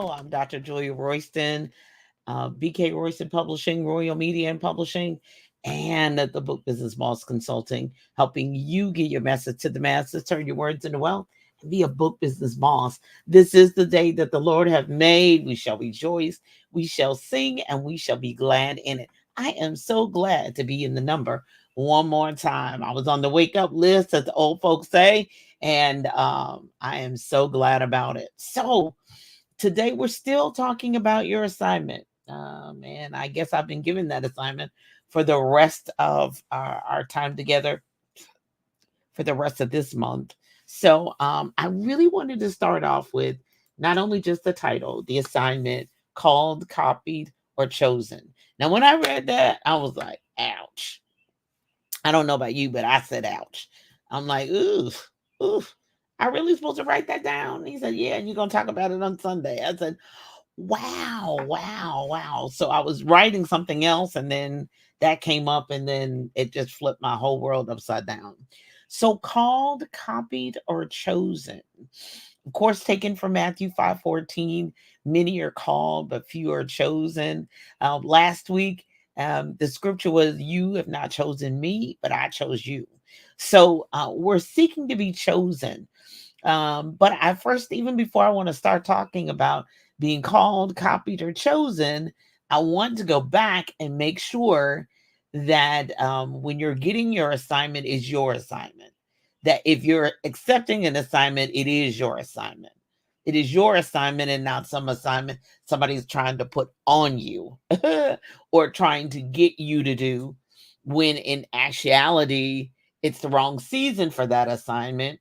I'm Dr. Julia Royston, BK Royston Publishing, Royal Media and Publishing, and the Book Business Boss Consulting, helping you get your message to the masses, turn your words into wealth, and be a book business boss. This is the day that the Lord have made. We shall rejoice, we shall sing, and we shall be glad in it. I am so glad to be in the number one more time. I was on the wake up list, as the old folks say, and I am so glad about it. So, today we're still talking about your assignment. And I guess I've been given that assignment for the rest of our time together for the rest of this month. So I really wanted to start off with not only just the title, the assignment, called, copied, or chosen. Now, when I read that, I was like, ouch. I don't know about you, but I said, ouch. I'm like, ooh, ooh. I really supposed to write that down? He said, yeah, and you're going to talk about it on Sunday. I said, wow, wow, wow. So I was writing something else and then that came up and then it just flipped my whole world upside down. So called, copied, or chosen. Of course, taken from Matthew 5:14, many are called, but few are chosen. Last week, the scripture was, you have not chosen me, but I chose you. So we're seeking to be chosen. But I first, even before I want to start talking about being called, copied, or chosen, I want to go back and make sure that when you're getting your assignment, is your assignment. That if you're accepting an assignment, it is your assignment. It is your assignment and not some assignment somebody's trying to put on you or trying to get you to do, when in actuality, it's the wrong season for that assignment,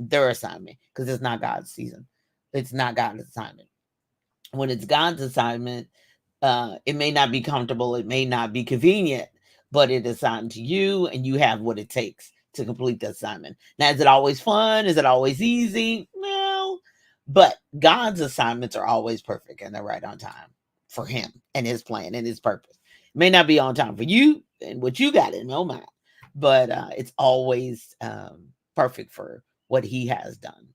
their assignment, because it's not God's season. It's not God's assignment. When it's God's assignment, it may not be comfortable, it may not be convenient, but it is assigned to you and you have what it takes to complete the assignment. Now, is it always fun? Is it always easy? No. But God's assignments are always perfect and they're right on time for him and his plan and his purpose. It may not be on time for you and what you got in your mind, but it's always perfect for what he has done,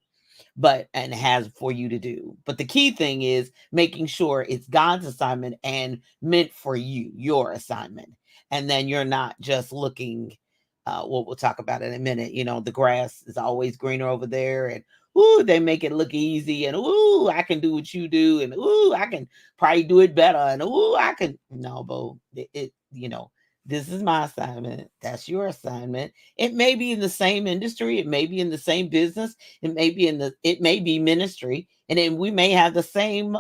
but and has for you to do. But the key thing is making sure it's God's assignment and meant for you, your assignment. And then you're not just looking, what we'll talk about in a minute. You know, the grass is always greener over there, and ooh, they make it look easy, and ooh, I can do what you do, and ooh, I can probably do it better, and ooh, I can. No, Bo, this is my assignment. That's your assignment. It may be in the same industry, it may be in the same business, it may be ministry, and then we may have the same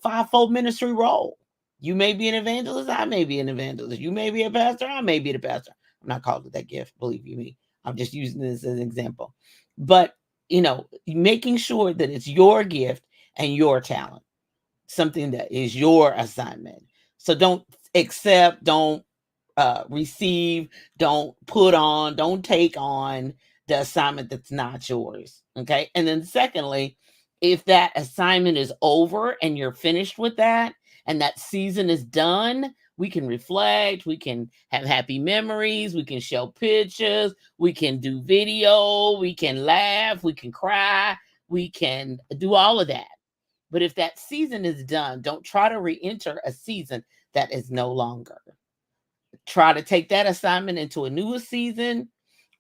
fivefold ministry role. You may be an evangelist, I may be an evangelist. You may be a pastor, I may be the pastor. I'm not called to that gift, believe you me. I'm just using this as an example. But making sure that it's your gift and your talent, something that is your assignment. So don't accept, don't receive, don't put on, don't take on the assignment that's not yours. Okay. And then, secondly, if that assignment is over and you're finished with that and that season is done, we can reflect, we can have happy memories, we can show pictures, we can do video, we can laugh, we can cry, we can do all of that. But if that season is done, don't try to re enter a season that is no longer. Try to take that assignment into a newer season,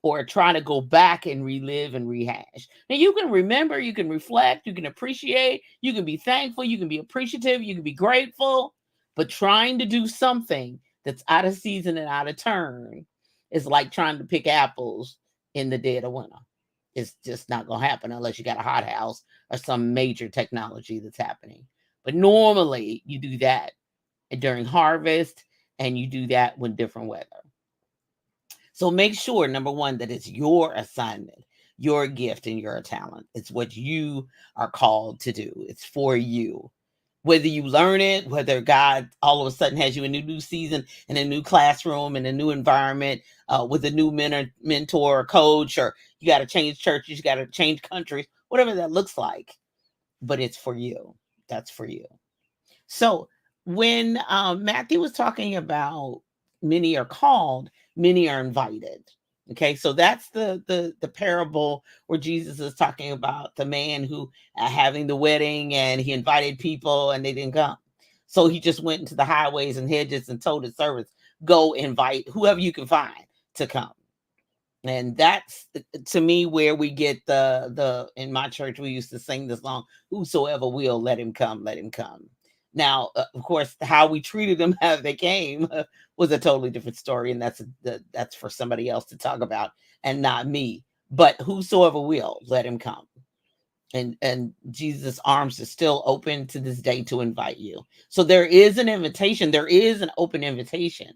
or try to go back and relive and rehash. Now, you can remember, you can reflect, you can appreciate, you can be thankful, you can be appreciative, you can be grateful, but trying to do something that's out of season and out of turn is like trying to pick apples in the dead of winter. It's just not going to happen unless you got a hot house or some major technology that's happening. But normally you do that during harvest, and you do that when different weather. So make sure, number one, that it's your assignment, your gift, and your talent. It's what you are called to do. It's for you. Whether you learn it, whether God all of a sudden has you in a new season, in a new classroom, in a new environment, with a new mentor or coach, or you got to change churches, you got to change countries, whatever that looks like. But it's for you. That's for you. So when Matthew was talking about many are called, many are invited. Okay, so that's the parable where Jesus is talking about the man who having the wedding, and he invited people and they didn't come. So he just went into the highways and hedges and told his servants, go invite whoever you can find to come. And that's to me where we get the in my church we used to sing the song, whosoever will, let him come, let him come. Now of course how we treated them as they came was a totally different story, and that's for somebody else to talk about and not me. But whosoever will, let him come. And Jesus' arms are still open to this day to invite you. So there is an invitation, there is an open invitation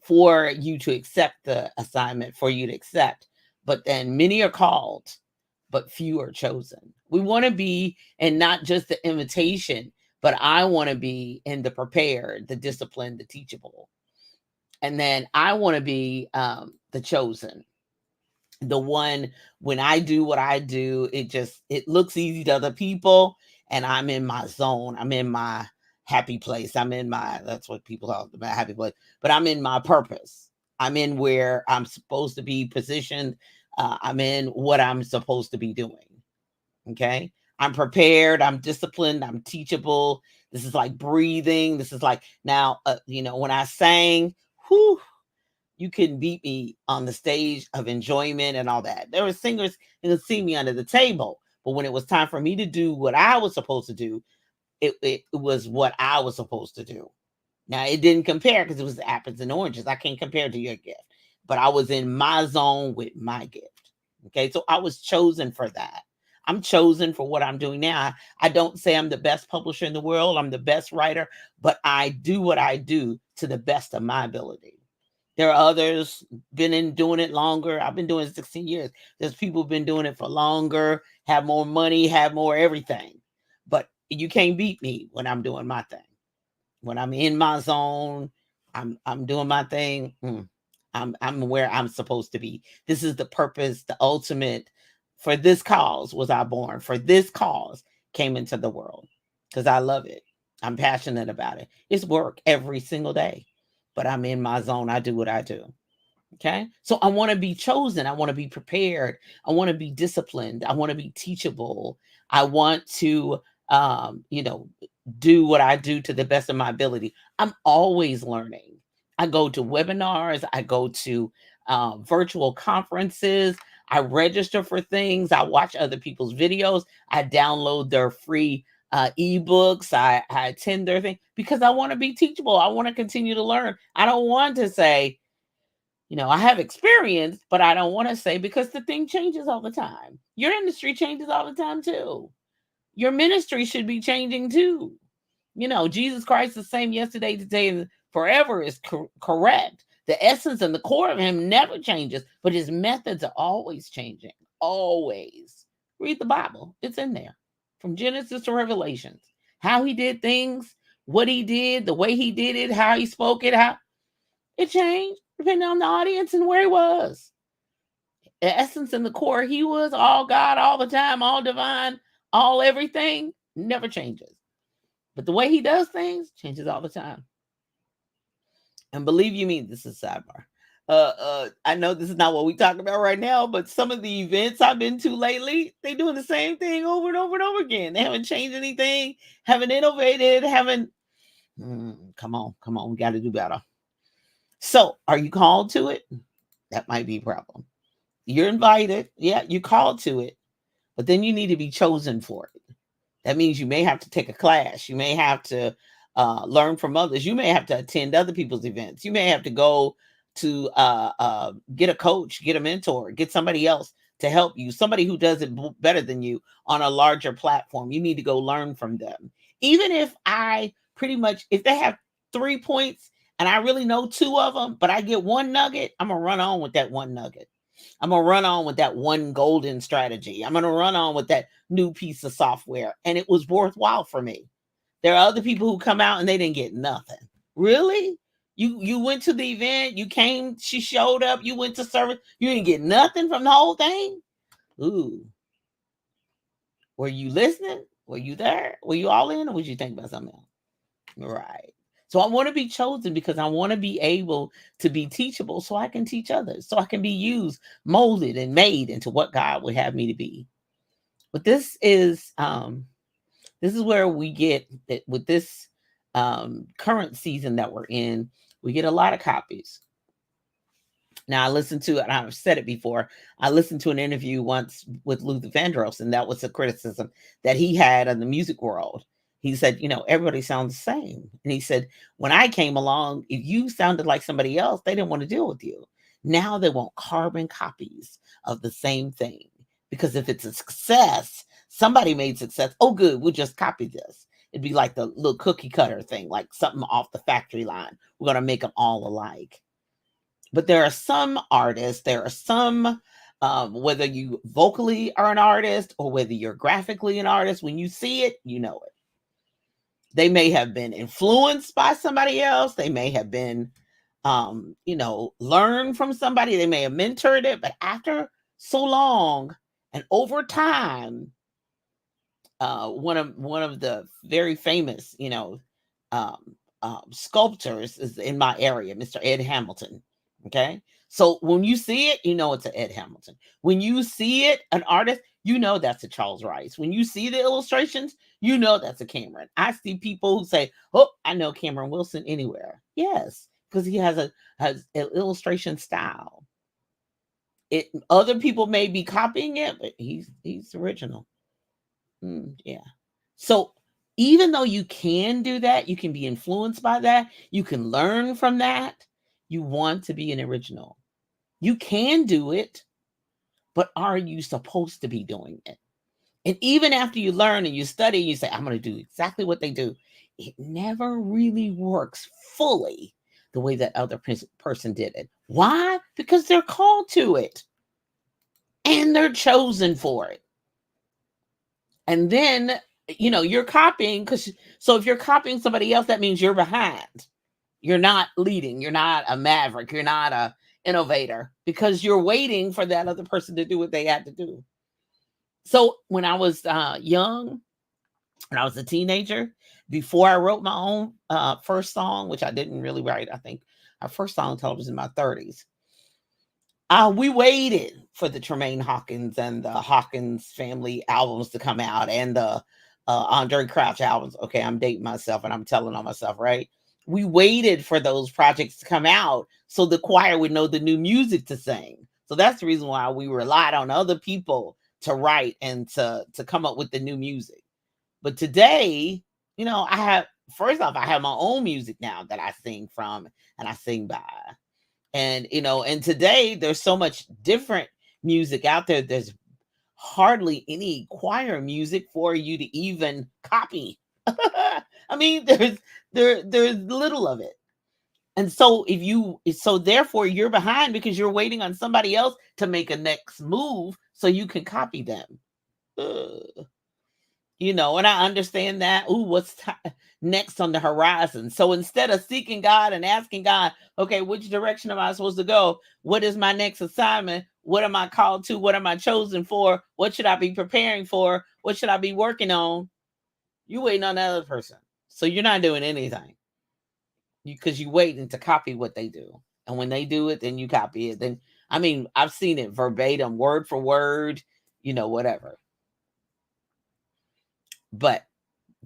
for you to accept the assignment, for you to accept. But then many are called, but few are chosen. We want to be, and not just the invitation, but I want to be in the prepared, the disciplined, the teachable. And then I want to be the chosen, the one. When I do what I do, it looks easy to other people, and I'm in my zone, I'm in my happy place, I'm in my, that's what people call my happy place, but I'm in my purpose, I'm in where I'm supposed to be positioned, I'm in what I'm supposed to be doing. Okay, I'm prepared, I'm disciplined, I'm teachable. This is like breathing. This is like, now when I sang, whew, you couldn't beat me on the stage of enjoyment and all that. There were singers who could see me under the table, but when it was time for me to do what I was supposed to do, it was what I was supposed to do. Now it didn't compare because it was apples and oranges. I can't compare to your gift, but I was in my zone with my gift. Okay, so I was chosen for that. I'm chosen for what I'm doing now. I don't say I'm the best publisher in the world, I'm the best writer, but I do what I do to the best of my ability. There are others been in doing it longer. I've been doing it 16 years. There's people who've been doing it for longer, have more money, have more everything. But you can't beat me when I'm doing my thing. When I'm in my zone, I'm doing my thing. I'm where I'm supposed to be. This is the purpose, the ultimate. For this cause was I born. For this cause came into the world. Because I love it. I'm passionate about it. It's work every single day. But I'm in my zone. I do what I do. Okay. So I want to be chosen. I want to be prepared. I want to be disciplined. I want to be teachable. I want to do what I do to the best of my ability. I'm always learning. I go to webinars, I go to virtual conferences, I register for things, I watch other people's videos, I download their free ebooks, I attend their thing because I want to be teachable. I want to continue to learn. I don't want to say, I have experience, but I don't want to say, because the thing changes all the time. Your industry changes all the time too. Your ministry should be changing too. Jesus Christ the same yesterday, today, and forever is correct. The essence and the core of him never changes, but his methods are always changing. Always. Read the Bible. It's in there. From Genesis to Revelations. How he did things, what he did, the way he did it, how he spoke it, how it changed depending on the audience and where he was. The essence and the core, he was all God all the time, all divine, all everything, never changes. But the way he does things changes all the time. And believe you me, this is sidebar. I know this is not what we talk about right now, but some of the events I've been to lately, they doing the same thing over and over and over again. They haven't changed anything, haven't innovated, haven't. Come on, we got to do better. So, are you called to it? That might be a problem. You're invited, yeah, you're called to it, but then you need to be chosen for it. That means you may have to take a class. You may have to learn from others. You may have to attend other people's events. You may have to go to get a coach, get a mentor, get somebody else to help you, somebody who does it better than you on a larger platform. You need to go learn from them. Even if if they have 3 points and I really know 2 of them, but I get one nugget, I'm going to run on with that one nugget. I'm going to run on with that one golden strategy. I'm going to run on with that new piece of software. And it was worthwhile for me. There are other people who come out and they didn't get nothing. Really? You went to the event, you came, she showed up, you went to service, you didn't get nothing from the whole thing? Ooh. Were you listening? Were you there? Were you all in, or would you think about something else? Right. So I want to be chosen because I want to be able to be teachable so I can teach others, so I can be used, molded, and made into what God would have me to be. But this is where we get that with this current season that we're in, we get a lot of copies. Now, I listened to, and I've said it before, I listened to an interview once with Luther Vandross, and that was a criticism that he had of the music world. He said, everybody sounds the same. And he said, when I came along, if you sounded like somebody else, they didn't want to deal with you. Now they want carbon copies of the same thing. Because if it's a success, somebody made success. Oh, good, we'll just copy this. It'd be like the little cookie cutter thing, like something off the factory line. We're going to make them all alike. But there are some artists, whether you vocally are an artist or whether you're graphically an artist, when you see it, you know it. They may have been influenced by somebody else. They may have been, learned from somebody. They may have mentored it. But after so long and over time, one of the very famous, sculptors is in my area, Mr. Ed Hamilton. Okay. So when you see it, it's an Ed Hamilton. When you see it, an artist, that's a Charles Rice. When you see the illustrations, that's a Cameron. I see people who say, oh, I know Cameron Wilson anywhere. Yes, because he has an illustration style. Other people may be copying it, but he's original. Yeah. So even though you can do that, you can be influenced by that, you can learn from that. You want to be an original. You can do it, but are you supposed to be doing it? And even after you learn and you study, you say, I'm going to do exactly what they do. It never really works fully the way that other person did it. Why? Because they're called to it and they're chosen for it. And then, you're copying so if you're copying somebody else, that means you're behind. You're not leading. You're not a maverick. You're not a innovator because you're waiting for that other person to do what they had to do. So when I was young, when I was a teenager, before I wrote my own first song, which I didn't really write, I think our first song until I was in my 30s. We waited for the Tremaine Hawkins and the Hawkins family albums to come out and the Andre Crouch albums. Okay, I'm dating myself and I'm telling on myself, right? We waited for those projects to come out so the choir would know the new music to sing. So that's the reason why we relied on other people to write and to come up with the new music. But today, I have my own music now that I sing from and I sing by. And, and today there's so much different music out there. There's hardly any choir music for you to even copy. I mean, there's little of it. And so therefore you're behind because you're waiting on somebody else to make a next move so you can copy them. And I understand that. Ooh, what's next on the horizon? So instead of seeking God and asking God, okay, which direction am I supposed to go? What is my next assignment? What am I called to? What am I chosen for? What should I be preparing for? What should I be working on? You're waiting on that other person. So you're not doing anything because you're waiting to copy what they do. And when they do it, then you copy it. Then, I've seen it verbatim, word for word, whatever. But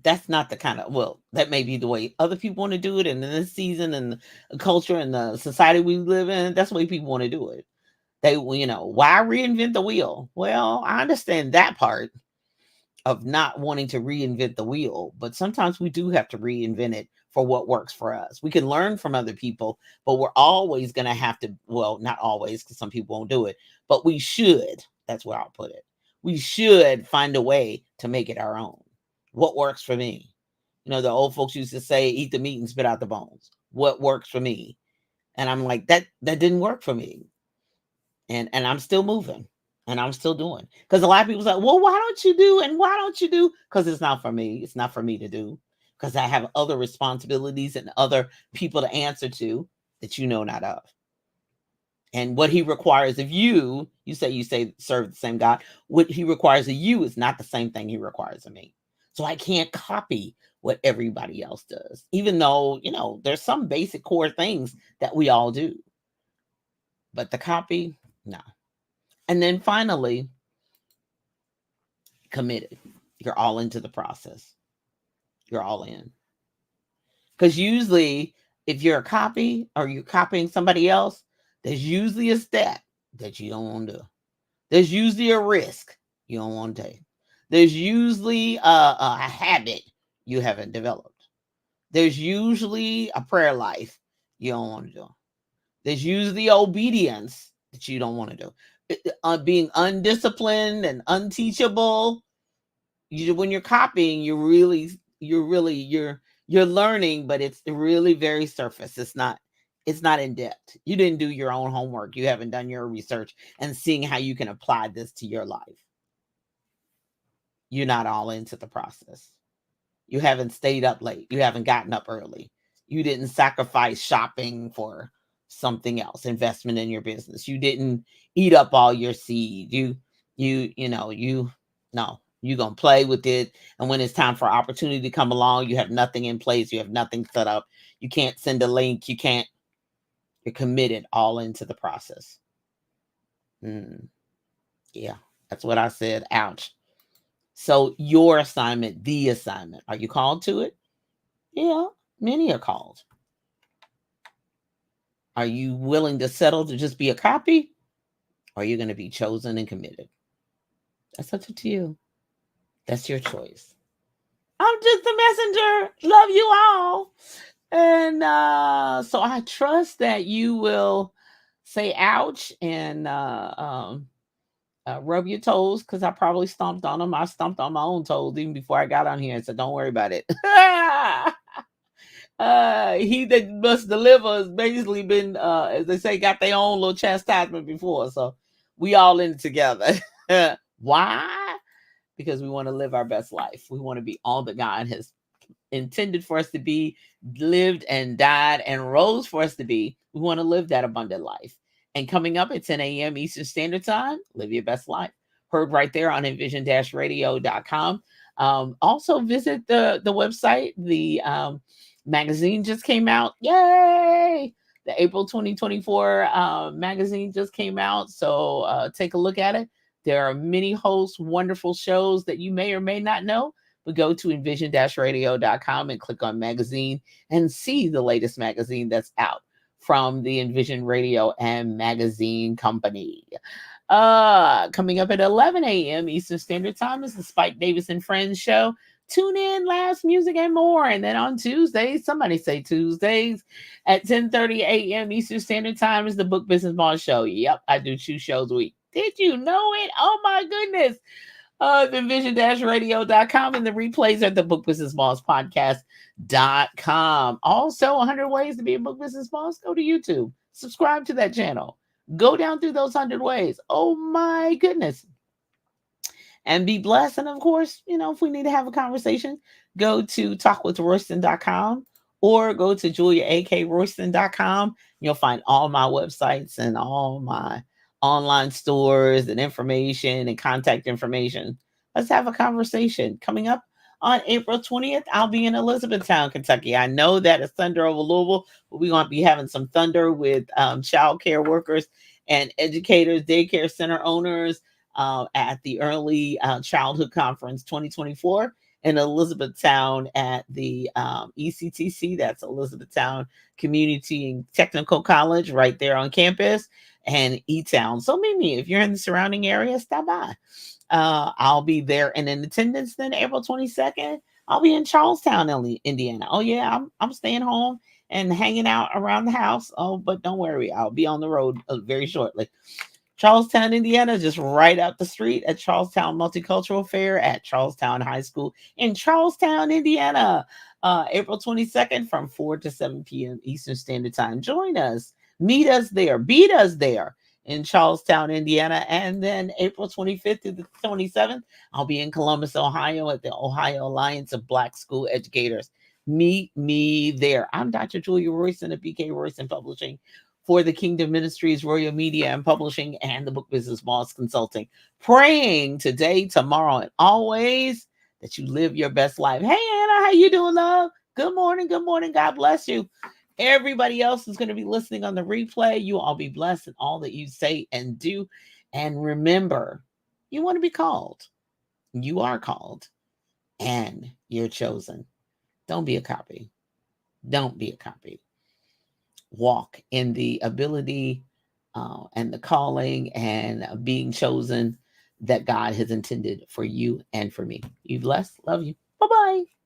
that's not the kind of, that may be the way other people want to do it. And in this season and the culture and the society we live in, that's the way people want to do it. They, why reinvent the wheel? Well, I understand that part of not wanting to reinvent the wheel, but sometimes we do have to reinvent it for what works for us. We can learn from other people, but we're always going to have to, not always, because some people won't do it, but we should, that's where I'll put it. We should find a way to make it our own. What works for me? The old folks used to say, eat the meat and spit out the bones. What works for me? And I'm like, that didn't work for me. And I'm still moving and I'm still doing. Because a lot of people say, well, why don't you do? And why don't you do? Because it's not for me. It's not for me to do. Because I have other responsibilities and other people to answer to that not of. And what he requires of you, you say serve the same God. What he requires of you is not the same thing he requires of me. So I can't copy what everybody else does, even though, there's some basic core things that we all do. But the copy, no. And then finally, committed. You're all into the process. You're all in. Because usually, if you're a copy or you're copying somebody else, there's usually a step that you don't want to do. There's usually a risk you don't want to take. There's usually a habit you haven't developed. There's usually a prayer life you don't want to do. There's usually obedience that you don't want to do. Being undisciplined and unteachable. When you're copying, you're learning, but it's really very surface. It's not in depth. You didn't do your own homework. You haven't done your research and seeing how you can apply this to your life. You're not all into the process. You haven't stayed up late. You haven't gotten up early. You didn't sacrifice shopping for something else, investment in your business. You didn't eat up all your seed. No, you're going to play with it. And when it's time for opportunity to come along, you have nothing in place. You have nothing set up. You can't send a link. You're committed all into the process. Yeah, that's what I said. Ouch. So your assignment, the assignment, are you called to it? Yeah, many are called. Are you willing to settle to just be a copy? Or are you going to be chosen and committed? That's up to you. That's your choice. I'm just a messenger. Love you all. And so I trust that you will say ouch and rub your toes, because I probably stomped on them. I stomped on my own toes even before I got on here and said, don't worry about it. He that must deliver has basically been, as they say, got their own little chastisement before. So we all in it together. Why? Because we want to live our best life. We want to be all that God has intended for us to be, lived and died and rose for us to be. We want to live that abundant life. And coming up at 10 a.m. Eastern Standard Time, live your best life. Heard right there on envision-radio.com. Also visit the website. The magazine just came out. Yay! The April 2024 magazine just came out. So take a look at it. There are many hosts, wonderful shows that you may or may not know. But go to envision-radio.com and click on magazine and see the latest magazine that's out from the Envision Radio and Magazine Company. Coming up at 11 a.m. Eastern Standard Time is the Spike Davis and Friends show. Tune in, laughs, music, and more. And then on Tuesdays, somebody say Tuesdays, at 10:30 a.m. Eastern Standard Time is the Book Business Boss show. Yep, I do 2 shows a week. Did you know it? Oh my goodness. Envision-radio.com, and the replays are the Book Business Boss podcast.com. Also, 100 ways to be a book business boss. Go to YouTube, subscribe to that channel, go down through those 100 ways. Oh my goodness. And be blessed. And of course, if we need to have a conversation, go to talkwithroyston.com or go to juliaakroyston.com. You'll find all my websites and all my online stores and information and contact information. Let's have a conversation. Coming up on April 20th, I'll be in Elizabethtown, Kentucky. I know that it's thunder over Louisville, but we're going to be having some thunder with child care workers and educators, daycare center owners at the Early Childhood Conference 2024 in Elizabethtown at the ECTC. That's Elizabethtown Community and Technical College right there on campus. And E-Town. So maybe if you're in the surrounding area, stop by. I'll be there and in attendance. Then April 22nd, I'll be in Charlestown, Indiana. Oh yeah, I'm staying home and hanging out around the house. Oh, but don't worry, I'll be on the road very shortly. Charlestown, Indiana, just right up the street at Charlestown Multicultural Fair at Charlestown High School in Charlestown, Indiana. April 22nd from 4 to 7 p.m. Eastern Standard Time. Join us. Meet us there. Beat us there in Charlestown, Indiana. And then April 25th to the 27th, I'll be in Columbus, Ohio at the Ohio Alliance of Black School Educators. Meet me there. I'm Dr. Julia Royston of BK Royston Publishing for the Kingdom Ministries, Royal Media and Publishing, and the Book Business Boss Consulting. Praying today, tomorrow, and always that you live your best life. Hey, Anna. how you doing, love? Good morning. Good morning. God bless you. Everybody else is going to be listening on the replay. You all be blessed in all that you say and do. And remember, you want to be called. You are called and you're chosen. Don't be a copy. Don't be a copy. Walk in the ability and the calling and being chosen that God has intended for you and for me. You blessed. Love you. Bye-bye.